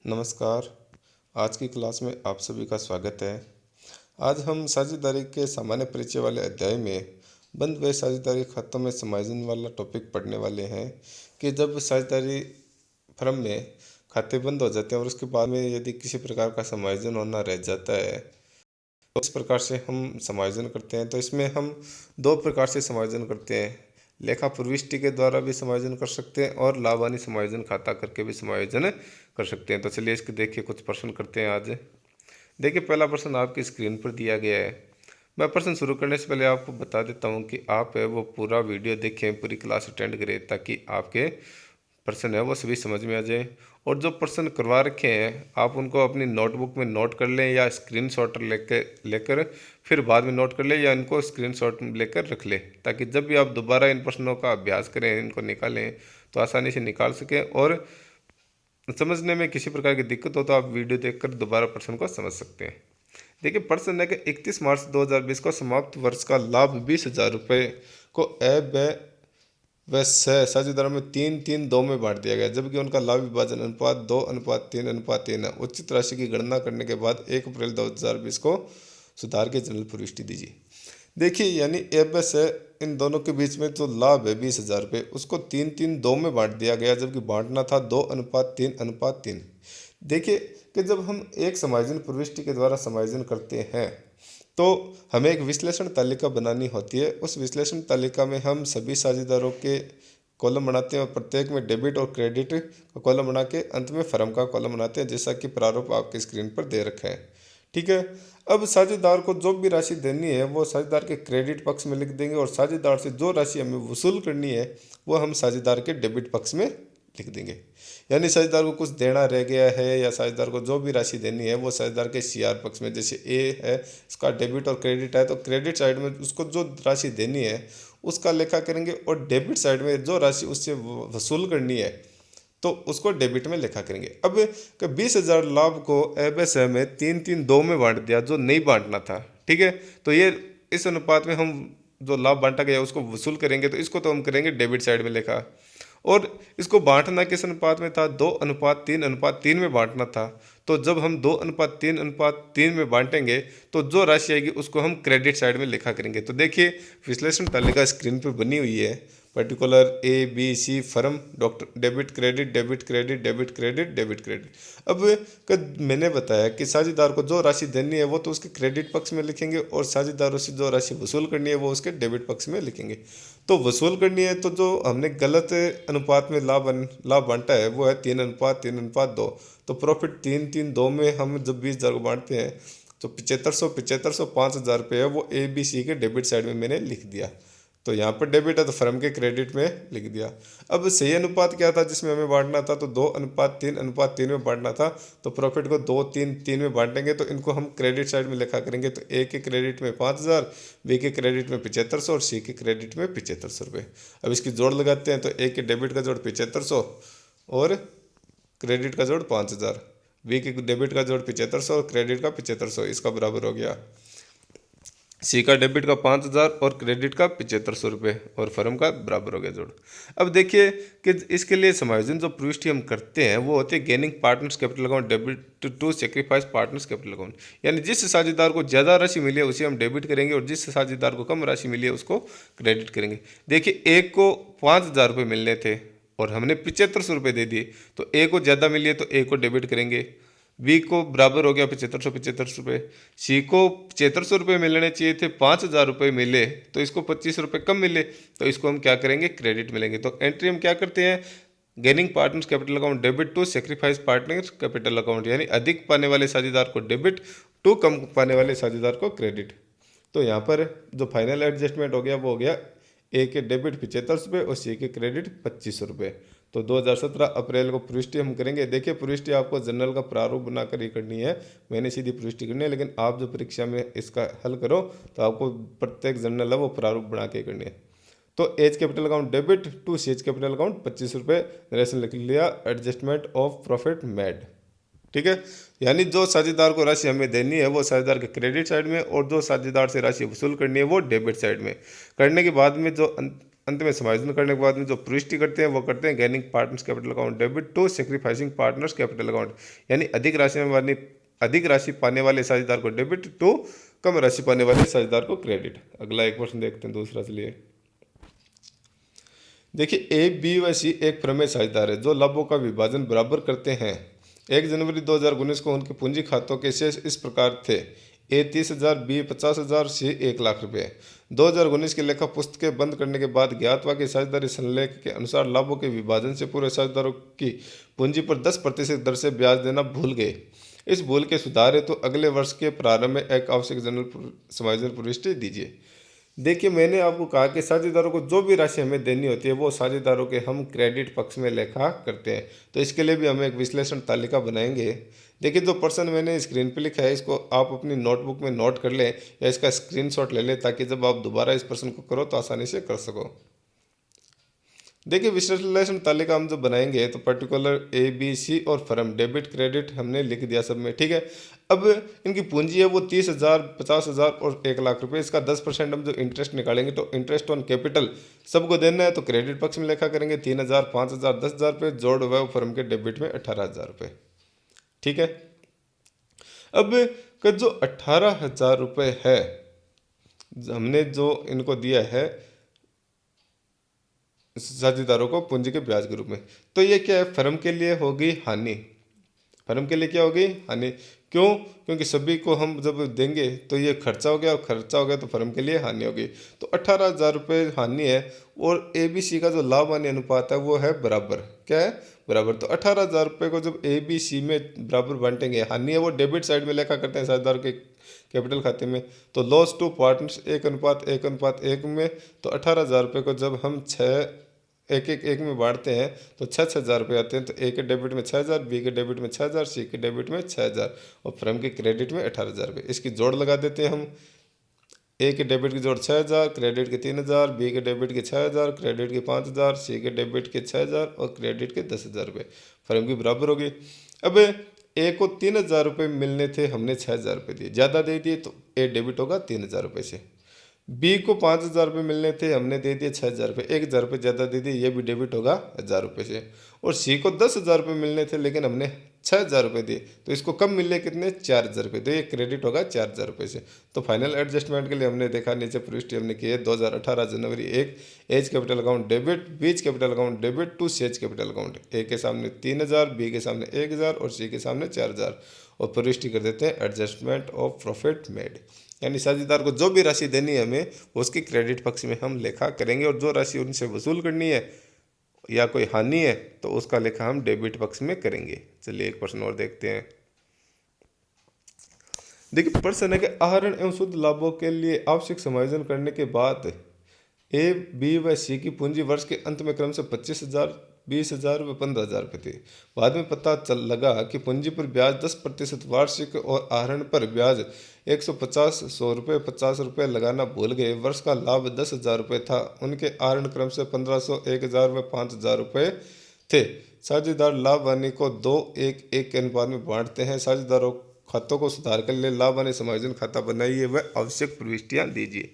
नमस्कार। आज की क्लास में आप सभी का स्वागत है। आज हम साझेदारी के सामान्य परिचय वाले अध्याय में बंद व साझेदारी खातों में समायोजन वाला टॉपिक पढ़ने वाले हैं कि जब साझेदारी फर्म में खाते बंद हो जाते हैं और उसके बाद में यदि किसी प्रकार का समायोजन होना रह जाता है तो इस प्रकार से हम समायोजन करते हैं। तो इसमें हम दो प्रकार से समायोजन करते हैं। लेखा प्रविष्टि के द्वारा भी समायोजन कर सकते हैं और लाभ हानि समायोजन खाता करके भी समायोजन कर सकते हैं। तो चलिए इसके देखिए कुछ प्रश्न करते हैं आज। देखिए पहला प्रश्न आपकी स्क्रीन पर दिया गया है। मैं प्रश्न शुरू करने से पहले आपको बता देता हूँ कि आप है वो पूरा वीडियो देखें, पूरी क्लास अटेंड करें ताकि आपके प्रश्न है वो सभी समझ में आ जाए। और जो प्रश्न करवा रखे हैं आप उनको अपनी नोटबुक में नोट कर लें या स्क्रीनशॉट लेकर फिर बाद में नोट कर लें या इनको स्क्रीनशॉट लेकर रख लें ताकि जब भी आप दोबारा इन प्रश्नों का अभ्यास करें, इनको निकालें तो आसानी से निकाल सकें और समझने में किसी प्रकार की दिक्कत हो तो आप वीडियो देखकर दोबारा प्रश्न को समझ सकते हैं। देखिए प्रश्न है कि 31 मार्च 2020 को समाप्त वर्ष का लाभ 20,000 रुपये को ए ब व स साझेदारों में 3-3-2 में बांट दिया गया, जबकि उनका लाभ विभाजन अनुपात 2:3:3 है। उचित राशि की गणना करने के बाद 1 अप्रैल 2020 को सुधार के जनरल प्रविष्टि दीजिए। देखिए यानी ए ब स इन दोनों के बीच में जो लाभ है 20,000 रुपये उसको 3-3-2 में बांट दिया गया, जबकि बांटना था 2:3:3। देखिए कि जब हम एक समायोजन प्रविष्टि के द्वारा समायोजन करते हैं तो हमें एक विश्लेषण तालिका बनानी होती है। उस विश्लेषण तालिका में हम सभी साझेदारों के कॉलम बनाते हैं और प्रत्येक में डेबिट और क्रेडिट का कॉलम बना के अंत में फर्म का कॉलम बनाते हैं, जैसा कि प्रारूप आपके स्क्रीन पर दे रखा है। ठीक है। अब साझेदार को जो भी राशि देनी है वो साझेदार के क्रेडिट पक्ष में लिख देंगे और साझेदार से जो राशि हमें वसूल करनी है वो हम साझेदार के डेबिट पक्ष में लिख देंगे। यानी साझेदार को कुछ देना रह गया है या साझेदार को जो भी राशि देनी है वो साझेदार के सीआर पक्ष में, जैसे ए है इसका डेबिट और क्रेडिट है तो क्रेडिट साइड में उसको जो राशि देनी है उसका लेखा करेंगे और डेबिट साइड में जो राशि उससे वसूल करनी है तो उसको डेबिट में लिखा करेंगे। अब 20,000 लाभ को एबस में 3-3-2 में बांट दिया जो नहीं बांटना था। ठीक है। तो ये इस अनुपात में हम जो लाभ बांटा गया उसको वसूल करेंगे तो इसको तो हम करेंगे डेबिट साइड में लिखा। और इसको बांटना किस अनुपात में था? 2:3:3 में बांटना था। तो जब हम 2:3:3 में बांटेंगे तो जो राशि आएगी उसको हम क्रेडिट साइड में लिखा करेंगे। तो देखिए विश्लेषण तालिका स्क्रीन पर बनी हुई है। Particular A B C firm doctor debit credit debit credit debit credit debit credit. अब मैंने बताया कि साझेदार को जो राशि देनी है वो तो उसके क्रेडिट पक्ष में लिखेंगे और साझेदारों से जो राशि वसूल करनी है वो उसके डेबिट पक्ष में लिखेंगे। तो वसूल करनी है तो जो हमने गलत अनुपात में लाभ बांटा है वो है 3:3:2। तो प्रॉफिट 3-3-2 में हम जब 20,000 को बांटते हैं तो 7500 5,000 रुपये है वो ए बी सी के डेबिट साइड में मैंने लिख दिया। तो यहाँ पर डेबिट है तो फर्म के क्रेडिट में लिख दिया। अब सही अनुपात क्या था जिसमें हमें बांटना था? तो 2:3:3 में बांटना था। तो प्रॉफिट को 2-3-3 में बांटेंगे तो इनको हम क्रेडिट साइड में लिखा करेंगे। तो ए के क्रेडिट में 5,000, बी के क्रेडिट में 7500 और सी के क्रेडिट में 7500 रुपये। अब इसकी जोड़ लगाते हैं तो ए के डेबिट का जोड़ 7500 और क्रेडिट का जोड़ 5,000, बी के डेबिट का जोड़ 7500 और क्रेडिट का 7500, इसका बराबर हो गया सी का डेबिट का 5,000 और क्रेडिट का 7500 रुपये और फर्म का बराबर हो गया जोड़। अब देखिए कि इसके लिए समायोजन जो प्रविष्टि हम करते हैं वो होती है gaining partners capital account debit to sacrifice partners capital account. यानी जिस साझेदार को ज़्यादा राशि मिली है उसे हम डेबिट करेंगे और जिस साझेदार को कम राशि मिली है उसको क्रेडिट करेंगे। देखिए एक को 5,000 रुपये मिलने थे और हमने 7500 रुपये दे दिए तो ए को ज़्यादा मिली है तो ए को डेबिट करेंगे। बी को बराबर हो गया 7500 रुपये। सी को 7500 रुपये मिलने चाहिए थे, 5,000 रुपये मिले तो इसको 25 रुपये कम मिले तो इसको हम क्या करेंगे? क्रेडिट मिलेंगे। तो एंट्री हम क्या करते हैं? Gaining partners capital account debit to sacrifice partners capital account, यानी अधिक पाने वाले साझेदार को डेबिट टू कम पाने वाले साझेदार को क्रेडिट। तो यहाँ पर जो फाइनल एडजस्टमेंट हो गया वो हो गया ए के डेबिट 75 रुपये और सी के क्रेडिट 25 रुपये। तो 2017 अप्रैल को प्रविष्टि हम करेंगे। देखिए प्रविष्टि आपको जनरल का प्रारूप बनाकर ही करनी है, मैंने सीधी प्रविष्टि करनी है, लेकिन आप जो परीक्षा में इसका हल करो तो आपको प्रत्येक जनरल है वो प्रारूप बना के करनी है। तो H capital account debit to C H capital account 25 रुपये, नरेशन लिख लिया एडजस्टमेंट ऑफ प्रॉफिट मेड। ठीक है। यानी जो साझेदार को राशि हमें देनी है वो साझेदार के क्रेडिट साइड में और जो साझेदार से राशि वसूल करनी है वो डेबिट साइड में। करने के बाद में जो अंत में समायोजन करने के बाद में जो प्रविष्टि करते हैं वो करते हैं gaining partners capital account debit to sacrificing partners capital account, यानी अधिक राशि पाने वाले साझेदार को डेबिट टू कम राशि पाने वाले साझेदार को क्रेडिट। अगला एक क्वेश्चन देखते हैं दूसरा। चलिए देखिए, ए बी व सी एक प्रमेय साझेदार है जो लाभों का विभाजन बराबर करते हैं। 1 जनवरी 2019 को उनके पूंजी खातों के शेष इस प्रकार थे: ए 30,000, बी 50,000, सी 1,00,000 रुपये। 2019 की लेखा पुस्तकें बंद करने के बाद ज्ञातवा की साझेदारी संलेख के अनुसार लाभों के विभाजन से पूर्व साझेदारों की पूंजी पर 10% दर से ब्याज देना भूल गए। इस भूल के सुधार हेतु अगले वर्ष के प्रारंभ में एक आवश्यक जनरल समायोजन प्रविष्टि दीजिए। देखिए, मैंने आपको कहा कि साझेदारों को जो भी राशि हमें देनी होती है वो साझेदारों के हम क्रेडिट पक्ष में लेखा करते हैं। तो इसके लिए भी हम एक विश्लेषण तालिका बनाएंगे। देखिए, जो पर्सन मैंने स्क्रीन पे लिखा है इसको आप अपनी नोटबुक में नोट कर लें या इसका स्क्रीनशॉट ले लें, ताकि जब आप दोबारा इस प्रश्न को करो तो आसानी से कर सको। देखिए, विश्लेषण तालिका हम जो बनाएंगे तो पर्टिकुलर ए बी सी और फर्म डेबिट क्रेडिट हमने लिख दिया सब में, ठीक है। अब इनकी पूंजी है वो 30,000, 50,000 और 1,00,000 रुपये। इसका 10% हम जो इंटरेस्ट निकालेंगे तो इंटरेस्ट ऑन कैपिटल सबको देना है, तो क्रेडिट पक्ष में लेखा करेंगे 3,000, 5,000, 10,000 रुपये जोड़ हुआ फर्म के डेबिट में 18,000 रुपये, ठीक है। अब का जो 18,000 रुपये है हमने जो इनको दिया है साझेदारों को पूंजी के ब्याज के रूप में, तो ये क्या है, फर्म के लिए होगी हानि। फर्म के लिए क्या होगी, हानि। क्यों? क्योंकि सभी को हम जब देंगे तो ये खर्चा हो गया, और खर्चा हो गया तो फर्म के लिए हानि होगी। तो 18,000 रुपये हानि है, और ए बी सी का जो लाभ हानि अनुपात है वो है बराबर। क्या है? बराबर। तो 18,000 रुपये को जब ए बी सी में बराबर बांटेंगे, हानि है वो डेबिट साइड में लेखा करते हैं साझेदार के कैपिटल खाते में, तो लॉस टू पार्टनर्स 1:1:1 में। तो 18,000 रुपये को जब हम एक में बांटते हैं तो 6,000 रुपये आते हैं। तो ए के डेबिट में 6,000, बी के डेबिट में 6,000, सी के डेबिट में 6,000 और फर्म के क्रेडिट में 18,000 रुपये। इसकी जोड़ लगा देते हैं हम। ए के डेबिट की जोड़ 6,000, क्रेडिट के 3,000, बी के डेबिट के 6,000, क्रेडिट के 5,000, सी के डेबिट के 6,000 और क्रेडिट के 10,000 रुपये फर्म की बराबर होगी। अब ए को 3,000 रुपये मिलने थे, हमने 6,000 रुपये दिए, ज़्यादा दे दिए, तो ए डेबिट होगा 3,000 रुपये से। बी को 5,000 रुपये मिलने थे, हमने दे दिए 6,000 रुपये, 1,000 रुपये ज़्यादा दे दिए, ये भी डेबिट होगा 1,000 रुपये से। और सी को 10,000 रुपये मिलने थे, लेकिन हमने 6,000 रुपये दिए, तो इसको कम मिले कितने, 4,000 रुपये, तो ये क्रेडिट होगा 4,000 रुपये से। तो फाइनल एडजस्टमेंट के लिए हमने देखा, नीचे प्रविष्टि हमने की है 2018 जनवरी 1 as capital account debit, beach capital account debit to says capital account. A के सामने 3,000, बी के सामने 1,000 और सी के सामने 4,000, और प्रविष्टि कर देते हैं एडजस्टमेंट ऑफ प्रॉफिट मेड, यानी साझेदार को जो भी राशि देनी है हमें उसकी क्रेडिट पक्ष में हम लेखा करेंगे, और जो राशि उनसे वसूल करनी है या कोई हानि है तो उसका लेखा हम डेबिट पक्ष में करेंगे। चलिए एक प्रश्न और देखते हैं। देखिए, प्रश्न है कि आहरण एवं शुद्ध लाभों के लिए आवश्यक समायोजन करने के बाद ए बी व सी की पूंजी वर्ष के अंत में क्रम से 25,000, 20,000 व 15,000 रुपये थी। बाद में पता लगा कि पूंजी पर ब्याज 10% वार्षिक और आहरण पर ब्याज 150, 100 रुपये, 50 रुपये लगाना भूल गए। वर्ष का लाभ 10,000 रुपये था। उनके आहरण क्रम से 1,500, 1,000 व 5,000 रुपये थे। साझेदार लाभ हानि को 2:1:1 के अनुपात में बांटते हैं। साझेदारों खातों को सुधार के लिए लाभ हानि समायोजन खाता बनाइए व आवश्यक प्रविष्टियाँ दीजिए।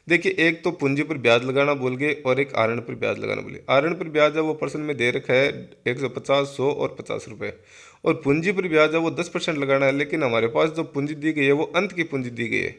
देखिए, एक तो पूंजी पर ब्याज लगाना भूल गए और एक आहरण पर ब्याज लगाना भूले। आहरण पर ब्याज है वो पर्सन में दे रखा है 150, 100 और 50 रुपये, और पूंजी पर ब्याज है वो 10% लगाना है, लेकिन हमारे पास जो पूंजी दी गई है वो अंत की पूंजी दी गई है।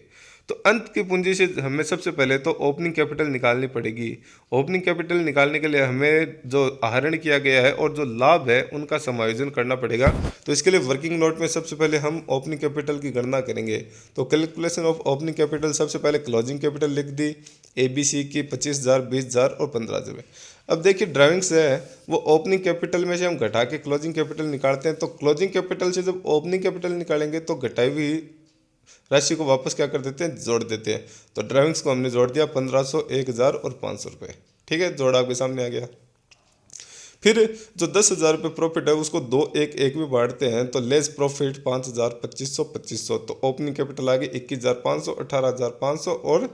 तो अंत की पूंजी से हमें सबसे पहले तो ओपनिंग कैपिटल निकालनी पड़ेगी। ओपनिंग कैपिटल निकालने के लिए हमें जो आहरण किया गया है और जो लाभ है उनका समायोजन करना पड़ेगा। तो इसके लिए वर्किंग नोट में सबसे पहले हम ओपनिंग कैपिटल की गणना करेंगे। तो कैलकुलेशन ऑफ ओपनिंग कैपिटल, सबसे पहले क्लोजिंग कैपिटल लिख दी ए बी सी की 25,000, 20,000 और 15,000। अब देखिए, ड्राइंग से है वो ओपनिंग कैपिटल में से हम घटा के क्लोजिंग कैपिटल निकालते हैं। तो क्लोजिंग कैपिटल से जब ओपनिंग कैपिटल निकालेंगे तो घटाई हुई राशि को वापस क्या कर देते हैं, जोड़ देते हैं। तो ड्राइविंग्स को हमने जोड़ दिया 1,500, 1,000 और 500 रुपये, ठीक है, जोड़ आपके सामने आ गया। फिर जो 10,000 रुपये प्रॉफिट है उसको 2:1:1 में बांटते हैं। तो लेस प्रॉफिट 5,000, 2,500, 2,500, तो ओपनिंग कैपिटल आ गई 21,500, 18,500 और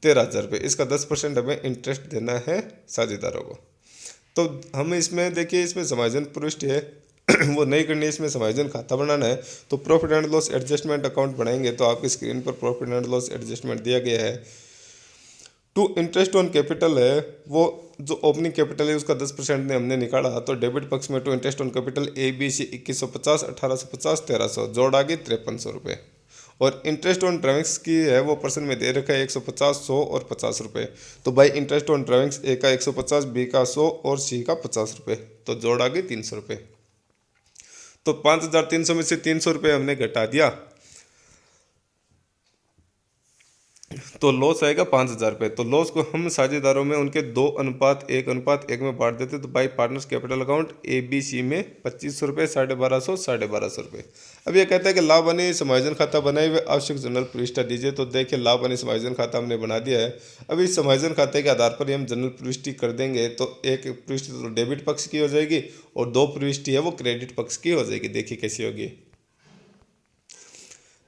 13,000 रुपये। इसका 10% हमें इंटरेस्ट देना है साझेदारों को। तो हम इसमें देखिए, इसमें समायोजन प्रविष्टि है वो नहीं करनी है, इसमें समायोजन खाता बनाना है। तो profit and loss adjustment account बनाएंगे। तो आपकी स्क्रीन पर प्रॉफिट एंड लॉस एडजस्टमेंट दिया गया है। टू इंटरेस्ट ऑन कैपिटल है, वो जो ओपनिंग कैपिटल है उसका 10% ने हमने निकाला, तो डेबिट पक्ष में to interest on capital A B C 2150, 1850, 1300, जोड़ आ गई 5300 रुपये। और इंटरेस्ट ऑन ड्राइविंग्स की है वो पर्सन में दे रखा है 150, 100 और 50 रुपये। तो भाई इंटरेस्ट ऑन ड्राइविंग्स ए का 150, बी का 100 और सी का 50 रुपये, तो जोड़ आ गई 300 रुपये। तो 5300 में से 300 रुपये हमने घटा दिया, तो लॉस आएगा 5000 रुपये। तो लॉस को हम साझेदारों में उनके 2:1:1 में बांट देते, तो by partners capital account A B C में 2500 रुपये, 1250, 1250 रुपये। अब ये कहता है कि लाभ हानि समायोजन खाता बनाए हुए आवश्यक जनरल प्रविष्टि दीजिए। तो देखिए लाभ हानि समायोजन खाता हमने बना दिया है। अब इस समायोजन खाते के आधार पर हम जनरल प्रविष्टि कर देंगे, तो एक प्रविष्टि तो डेबिट पक्ष की हो जाएगी और 2 प्रविष्टि है वो क्रेडिट पक्ष की हो जाएगी। देखिए कैसी होगी।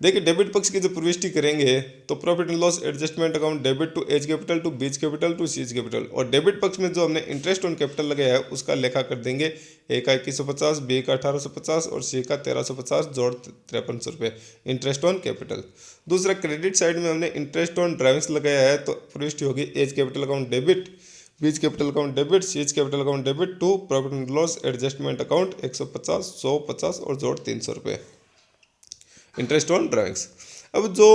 देखिए डेबिट पक्ष की जो प्रविष्टि करेंगे तो profit and loss adjustment account debit to A's capital to B's capital to C's capital, और डेबिट पक्ष में जो हमने इंटरेस्ट ऑन कैपिटल लगाया है उसका लेखा कर देंगे। ए का 2150, बी का 1850 और सी का 1350, जोड़ 5300 रुपये इंटरेस्ट ऑन कैपिटल। दूसरा क्रेडिट साइड में हमने इंटरेस्ट ऑन ड्राइविंग्स लगाया है, तो प्रविष्टि होगी A's capital account debit, beach capital account debit, C's capital account debit to profit and loss adjustment account 150, 100, 50 और जोड़ 300 रुपये इंटरेस्ट ऑन ड्राइविंग्स। अब जो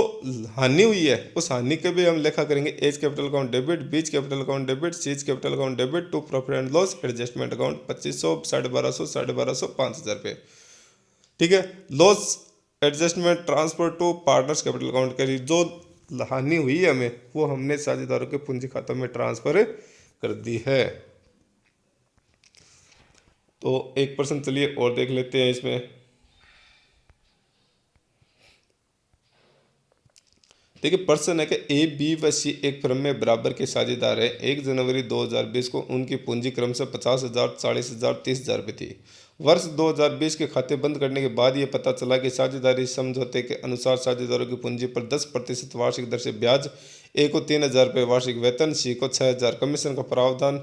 हानि हुई है उस हानि के भी हम लेखा करेंगे। A's capital account debit, beach capital account debit, C's capital account debit to profit and loss adjustment account 2500, 1250, 1250, 5000 रुपये। ठीक है। Loss adjustment transfer to partners capital account करी, जो हानि हुई है हमें वो हमने साझेदारों के पूंजी खातों में ट्रांसफर कर दी है। तो 1% चलिए और देख लेते हैं इसमें। देखिए पर्सन है कि ए बी व सी एक फर्म में बराबर के साझेदार है। 1 जनवरी 2020 को उनकी पूंजी क्रमशः 50,000, 40,000, 30,000 रुपये थी। वर्ष 2020 के खाते बंद करने के बाद ये पता चला कि साझेदारी समझौते के अनुसार साझेदारों की पूंजी पर 10% वार्षिक दर से ब्याज, ए को 3,000 रुपये वार्षिक वेतन, सी को 6,000 कमीशन का प्रावधान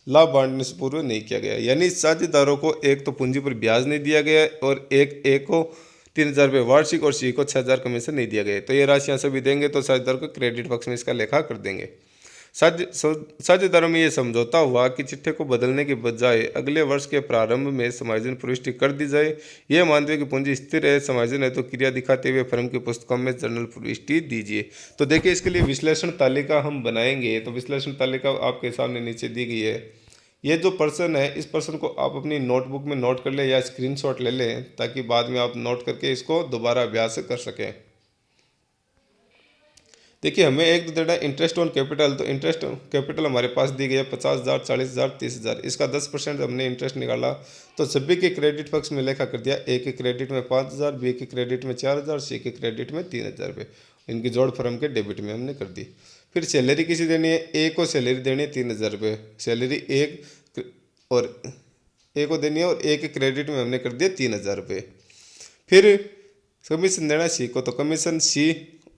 लाभ बांटने से पूर्व नहीं किया गया। यानी साझेदारों को एक तो पूंजी पर ब्याज नहीं दिया गया और एक ए को 3,000 रुपये वार्षिक और सी को 6,000 कमीशन नहीं दिया गया। तो ये राशियां सभी देंगे, तो साझेदार को क्रेडिट पक्ष में इसका लेखा कर देंगे। साझेदारों में ये समझौता हुआ कि चिट्ठे को बदलने के बजाय अगले वर्ष के प्रारंभ में समायोजन प्रविष्टि कर दी जाए। यह मानते हुए कि पूंजी स्थिर है, समायोजन है तो क्रिया दिखाते हुए फर्म की पुस्तकों में जनरल प्रविष्टि दीजिए। तो देखिए इसके लिए विश्लेषण तालिका हम बनाएंगे, तो विश्लेषण तालिका आपके सामने नीचे दी गई है। ये जो पर्सन है इस पर्सन को आप अपनी नोटबुक में नोट कर ले या स्क्रीनशॉट ले लें, ताकि बाद में आप नोट करके इसको दोबारा अभ्यास कर सकें। देखिए हमें एक तो देना इंटरेस्ट ऑन कैपिटल, तो इंटरेस्ट ऑन कैपिटल हमारे पास दी गई है 50,000, 40,000, 30,000। इसका 10% हमने इंटरेस्ट निकाला, तो सभी के क्रेडिट पक्ष में लेखा कर दिया। ए के क्रेडिट में 5,000, बी के क्रेडिट में 4,000, सी के क्रेडिट में 3,000 रुपये। इनकी जोड़ फर्म के डेबिट में हमने कर दी। फिर सैलरी किसी देनी है, ए को सैलरी देनी है 3,000 रुपये, सैलरी एक और ए को देनी है और ए के क्रेडिट में हमने कर दिया 3,000 रुपये। फिर कमीशन देना सी को, तो कमीशन सी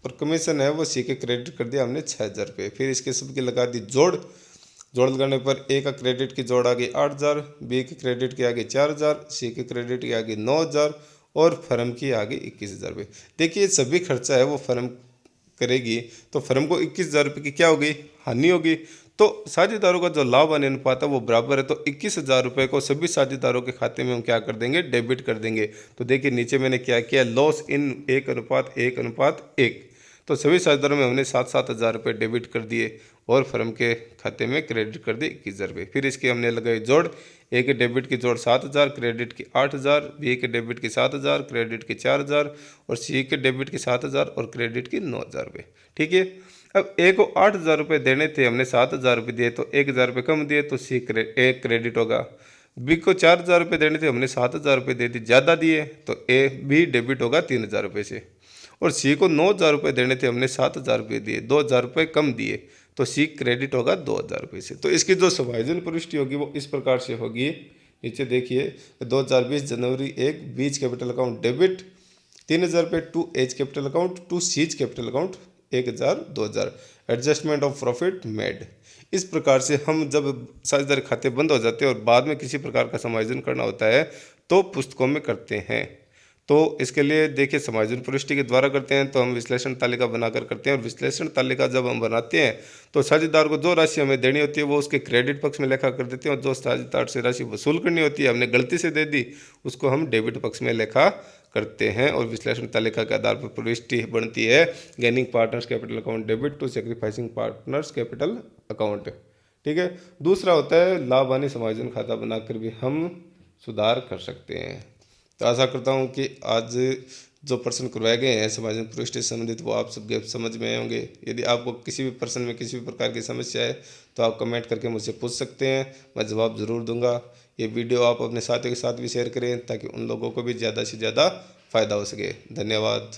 और कमीशन है वो सी के क्रेडिट कर दिया हमने 6,000 रुपये। फिर इसके सबकी लगा दी जोड़, जोड़ लगाने पर ए का क्रेडिट की जोड़ आ गई 8,000, बी के क्रेडिट की आ गई 4,000, सी के क्रेडिट की आ गई 9,000 और फर्म की आ गई 21,000 रुपये। देखिए सभी खर्चा है वो फर्म करेगी, तो फर्म को 21,000 रुपये की क्या होगी, हानि होगी। तो साझेदारों का जो लाभ हानि अनुपात है वो बराबर है, तो 21,000 रुपये को सभी साझेदारों के खाते में हम क्या कर देंगे, डेबिट कर देंगे। तो देखिए नीचे मैंने क्या किया, लॉस इन 1:1:1, तो सभी साझेदारों में हमने 7,000 रुपये डेबिट कर दिए और फर्म के खाते में क्रेडिट कर दिए 21,000 रुपये। फिर इसके हमने लगाए जोड़, ए के डेबिट की जोड़ 7,000, क्रेडिट की 8,000, बी के डेबिट की 7,000, क्रेडिट की 4,000 और सी के डेबिट की 7,000 और क्रेडिट की 9,000 रुपये। ठीक है। अब ए को 8,000 रुपये देने थे, हमने 7,000 रुपये दिए, तो 1,000 रुपये कम दिए, तो सी ए क्रेडिट होगा। बी को 4,000 रुपये देने थे, हमने 7,000 रुपये दे दी, ज़्यादा दिए, तो ए बी डेबिट होगा 3,000 रुपये से। और सी को 9,000 रुपये देने थे, हमने 7,000 रुपये दिए, 2,000 रुपये कम दिए, तो सी क्रेडिट होगा 2,000 रुपये से। तो इसकी जो समायोजन प्रविष्टि होगी वो इस प्रकार से होगी। नीचे देखिए 2020 जनवरी 1 बीच कैपिटल अकाउंट डेबिट 3,000 रुपये to A's capital account to C's capital account 1,000, 2,000 adjustment of profit made. इस प्रकार से हम जब साझेदारी खाते बंद हो जाते हैं और बाद में किसी प्रकार का समायोजन करना होता है तो पुस्तकों में करते हैं। तो इसके लिए देखिए समायोजन प्रविष्टि के द्वारा करते हैं तो हम विश्लेषण तालिका बनाकर करते हैं, और विश्लेषण तालिका जब हम बनाते हैं तो साझेदार को जो राशि हमें देनी होती है वो उसके क्रेडिट पक्ष में लेखा कर देते हैं, और जो साझेदार से राशि वसूल करनी होती है हमने गलती से दे दी उसको हम डेबिट पक्ष में लेखा करते हैं। और विश्लेषण तालिका के आधार पर प्रविष्टि बनती है gaining partners capital account debit to sacrificing partners capital account. ठीक है। दूसरा होता है लाभ हानि समायोजन खाता बनाकर भी हम सुधार कर सकते हैं। तो आशा करता हूँ कि आज जो प्रश्न करवाए गए हैं समायोजन प्रविष्टि से संबंधित वो आप सबके समझ में आए होंगे। यदि आपको किसी भी प्रश्न में किसी भी प्रकार की समस्या है तो आप कमेंट करके मुझसे पूछ सकते हैं, मैं जवाब ज़रूर दूंगा। ये वीडियो आप अपने साथियों के साथ भी शेयर करें ताकि उन लोगों को भी ज़्यादा से ज़्यादा फ़ायदा हो सके। धन्यवाद।